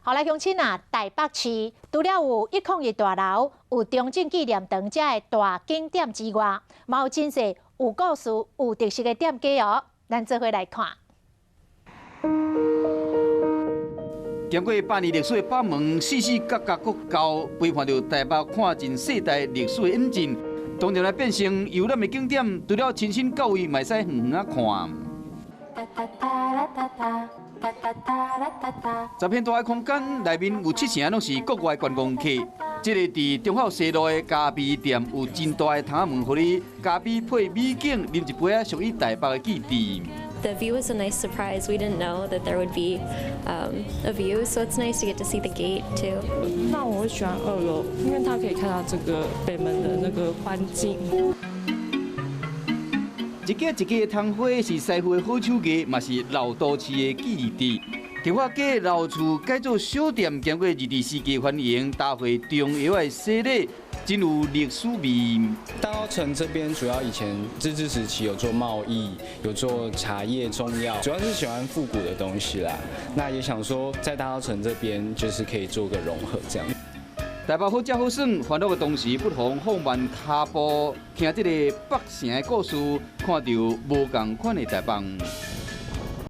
后来乡亲啊，台北市除了有101大楼、有中正纪念堂这的大景点之外，嘛有真侪有故事、有特色的店家哦。咱做伙来看。经过100年历史的北门，四四角角国交，陪伴着台北看尽世代历史的演进，当然来变成游览的景点。除了亲身到位，嘛会使远远啊看。10片大的空间内面有7成拢是国外观光客。这个伫中孝西路的咖啡店有真大的窗门，互你咖啡配美景，啉一杯啊属于台北的记忆。The view was a nice surprise. We didn't know that there would be a view, so it's nice to get to see the gate too. 那我会喜欢2楼，因为它可以看到这个北门的那个环境。一家一家的窗花是师傅的好手艺，嘛是老都市的记忆地。中华街老厝改做小店，经过2次世界欢迎，搭配中药的洗礼，真有历史味。大稻埕这边主要以前日治时期有做贸易，有做茶叶、中药，主要是喜欢复古的东西啦。那也想说，在大稻埕这边就是可以做个融合这样。台北好食好耍，欢乐的同时不妨放慢脚步，听这个北城的故事，看到无同款的台北。